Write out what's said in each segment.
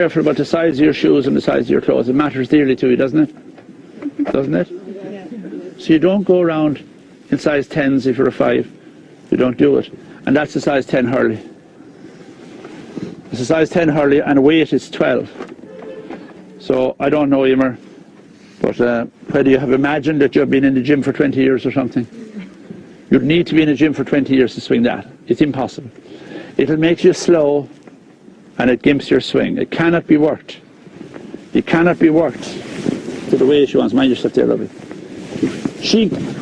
Careful about the size of your shoes and the size of your clothes. It matters dearly to you, doesn't it? Doesn't it? So you don't go around in size 10s if you're a 5. You don't do it. And that's a size 10 Hurley. It's a size 10 Hurley and weight is 12. So I don't know, Emer, but whether you have imagined that you've been in the gym for 20 years or something. You'd need to be in the gym for 20 years to swing that. It's impossible. It'll make you slow and it gimps your swing. It cannot be worked. It cannot be worked to the way she wants. Mind yourself there, lovely.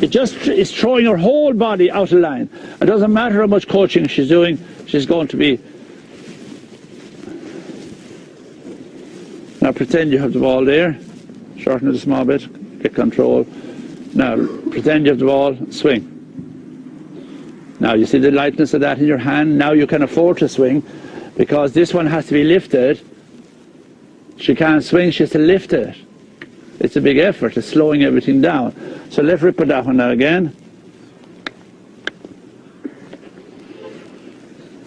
It just is throwing her whole body out of line. It doesn't matter how much coaching she's doing, she's going to be. Now pretend you have the ball there. Shorten it a small bit. Get control. Now pretend you have the ball. Swing. Now you see the lightness of that in your hand. Now you can afford to swing because this one has to be lifted. She can't swing, she has to lift it. It's a big effort, it's slowing everything down. So let's rip with that one now again.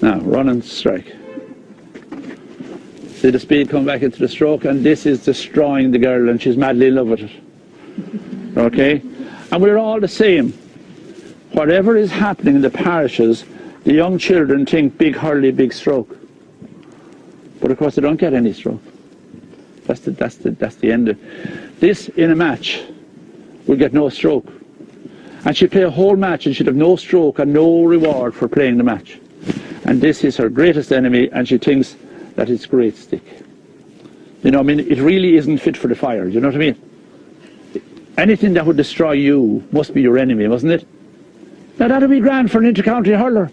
Now, run and strike. See the speed come back into the stroke, and this is destroying the girl, and she's madly in love with it. Okay? And we're all the same. Whatever is happening in the parishes, the young children think big Hurley, big stroke. But of course they don't get any stroke. That's the end of it. This in a match will get no stroke. And she'll play a whole match and she'll have no stroke and no reward for playing the match. And this is her greatest enemy, and she thinks that it's great stick. You know, I mean, it really isn't fit for the fire, you know what I mean? Anything that would destroy you must be your enemy, mustn't it? Now that'll be grand for an inter-county hurler.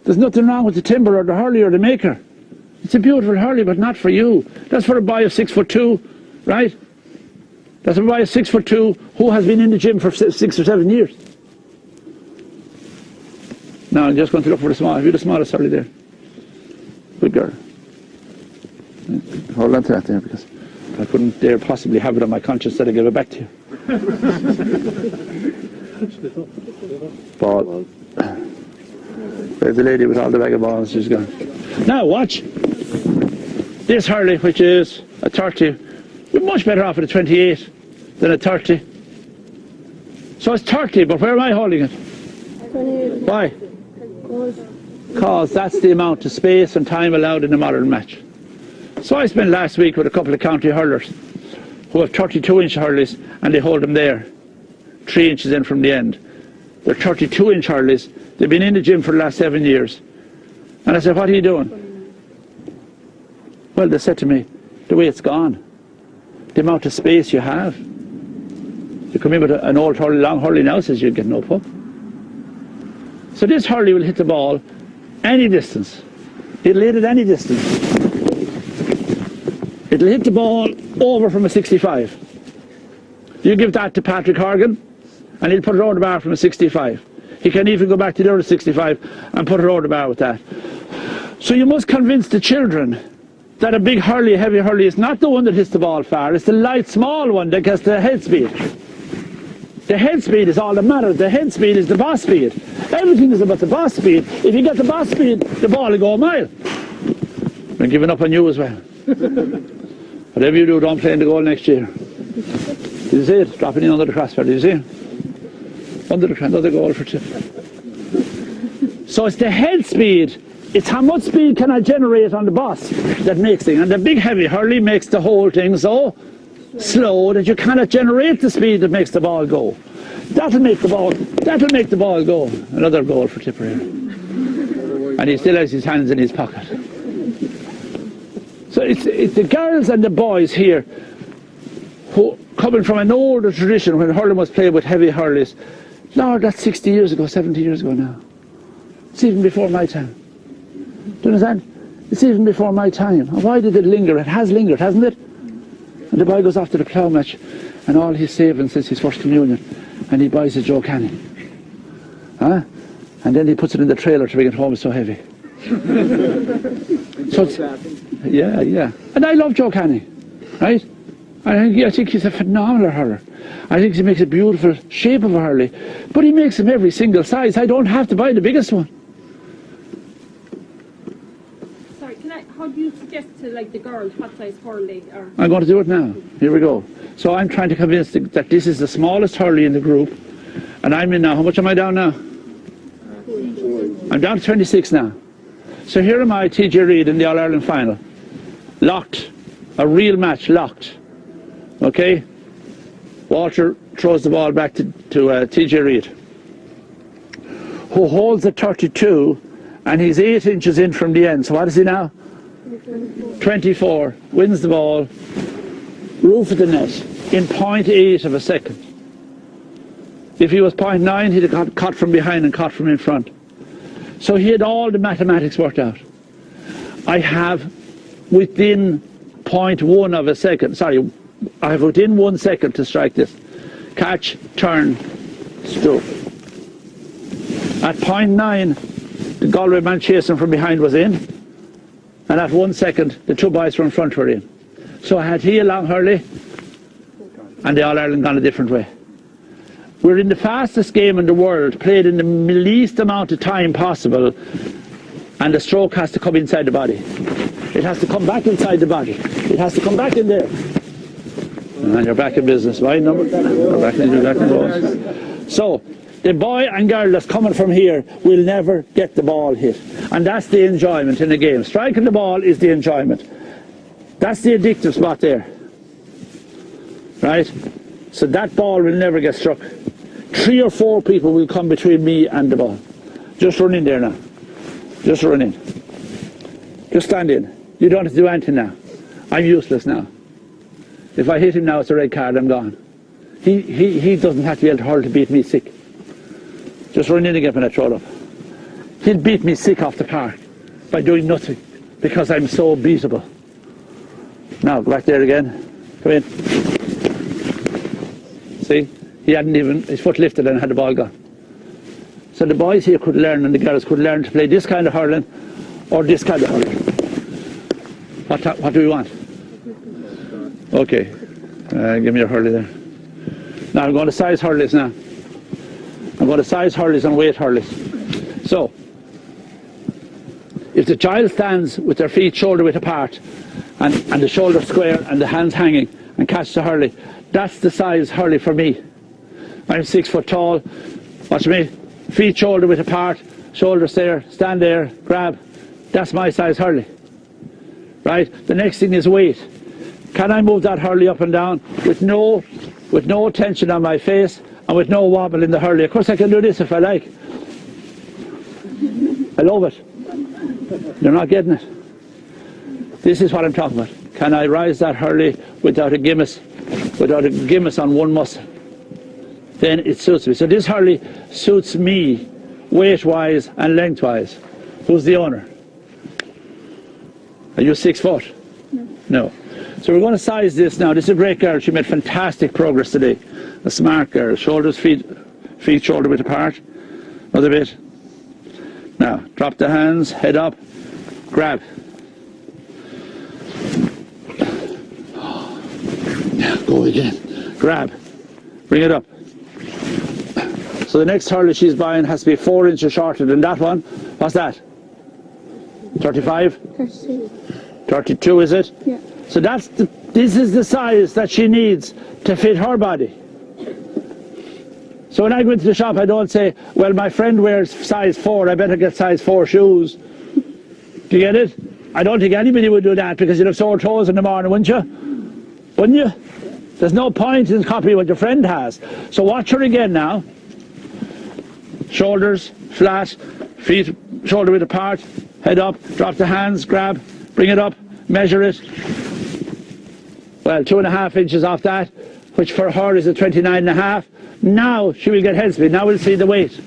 There's nothing wrong with the timber or the hurley or the maker. It's a beautiful hurley, but not for you. That's for a boy of 6'2", right? That's a boy of 6'2" who has been in the gym for 6 or 7 years. Now I'm just going to look for the small. Have you the smallest hurley there? Good girl. Hold on to that there, because I couldn't dare possibly have it on my conscience that I give it back to you. Ball. There's the lady with all the bag of balls. She's gone. Now watch. This hurley, which is a 30, we're much better off at a 28 than a 30. So it's 30, but where am I holding it? 28. Why? Because that's the amount of space and time allowed in a modern match. So I spent last week with a couple of county hurlers who have 32-inch hurleys, and they hold them there, 3 inches in from the end. They're 32-inch hurleys. They've been in the gym for the last 7 years. And I said, what are you doing? Well, they said to me, the way it's gone, the amount of space you have. You come in with an old hurley, long hurley now, says you'll get no puck. So this hurley will hit the ball any distance. It'll hit at any distance. It'll hit the ball over from a 65. You give that to Patrick Horgan, and he'll put it over the bar from a 65. He can even go back to the other 65 and put it over the bar with that. So you must convince the children that a big hurley, a heavy hurley, is not the one that hits the ball far. It's the light, small one that gets the head speed. The head speed is all that matters. The head speed is the boss speed. Everything is about the boss speed. If you get the boss speed, the ball will go a mile. I'm giving up on you as well. Whatever you do, don't play in the goal next year. Did you see it? Dropping in under the crossbar. Did you see it? Under the goal for 2. So it's the head speed. It's how much speed can I generate on the boss that makes things. And the big heavy hurley makes the whole thing so slow that you cannot generate the speed that makes the ball go. That'll make the ball go. Another goal for Tipper here. And he still has his hands in his pocket. So it's the girls and the boys here who, coming from an older tradition when hurling was played with heavy hurleys. Lord, that's 60 years ago, 70 years ago now. It's even before my time. Do you understand? It's even before my time. And why did it linger? It has lingered, hasn't it? And the boy goes off to the plough match, and all he's saving since his first communion, and he buys a Joe Canny. Huh? And then he puts it in the trailer to bring it home. It's so heavy. So it's, yeah. And I love Joe Canny, right? I think he's a phenomenal hurler. I think he makes a beautiful shape of a hurley. But he makes them every single size. I don't have to buy the biggest one. Sorry, can I... What do you suggest to like the girls? What size Hurley? Or I'm going to do it now. Here we go. So I'm trying to convince that this is the smallest Hurley in the group. And I'm in now. How much am I down now? I'm down to 26 now. So here am I, TJ Reid, in the All-Ireland final. Locked. A real match, locked. Okay? Walter throws the ball back to TJ Reid, who holds at 32, and he's 8 inches in from the end. So what is he now? 24. Wins the ball. Roof of the net in 0.8 of a second. If he was 0.9, he'd have got caught from behind and caught from in front. So he had all the mathematics worked out. I have within 0.1 of a second, sorry, I have within 1 second to strike this. Catch, turn, stroke. At 0.9, the Galway man chasing from behind was in. And at 1 second, the two boys from front were in. So I had he along Hurley, and the All-Ireland gone a different way. We're in the fastest game in the world, played in the least amount of time possible, and the stroke has to come inside the body. It has to come back inside the body. It has to come back in there. And you're back in business. Why number? You're back in goals. So, the boy and girl that's coming from here will never get the ball hit. And that's the enjoyment in the game. Striking the ball is the enjoyment. That's the addictive spot there. Right? So that ball will never get struck. 3 or 4 people will come between me and the ball. Just run in there now. Just run in. Just stand in. You don't have to do anything now. I'm useless now. If I hit him now, it's a red card, I'm gone. He doesn't have to be able to hurl to beat me sick. Just run in again when I throw it up. He'll beat me sick off the park by doing nothing because I'm so beatable. Now, go back there again. Come in. See? He hadn't even, his foot lifted and had the ball gone. So the boys here could learn and the girls could learn to play this kind of hurling or this kind of hurling. What do we want? Okay. Give me your Hurley there. Now I'm going to size Hurleys now. I'm going to size Hurleys and weight Hurleys. So, if the child stands with their feet shoulder width apart and the shoulders square and the hands hanging and catch the Hurley, that's the size Hurley for me. I'm 6 foot tall. Watch me. Feet shoulder width apart, shoulders there, stand there, grab. That's my size Hurley. Right? The next thing is weight. Can I move that Hurley up and down with no tension on my face and with no wobble in the Hurley? Of course I can do this if I like. I love it. You're not getting it. This is what I'm talking about. Can I rise that Hurley without a grimace on one muscle? Then it suits me. So this Hurley suits me weight-wise and length-wise. Who's the owner? Are you 6 foot? No. So we're going to size this now. This is a great girl. She made fantastic progress today. A smart girl. Shoulders, feet shoulder width apart. Another bit. Now, drop the hands, head up, grab. Now, go again. Grab. Bring it up. So the next hurley she's buying has to be 4 inches shorter than that one. What's that? 35? 32. 32 is it? Yeah. So this is the size that she needs to fit her body. So when I go into the shop I don't say, well my friend wears size 4, I better get size 4 shoes. Do you get it? I don't think anybody would do that because you'd have sore toes in the morning, wouldn't you? Wouldn't you? There's no point in copying what your friend has. So watch her again now. Shoulders flat, feet shoulder width apart, head up, drop the hands, grab, bring it up, measure it. Well, 2.5 inches off that, which for her is a 29.5. Now she will get head speed. Now we'll see the weight.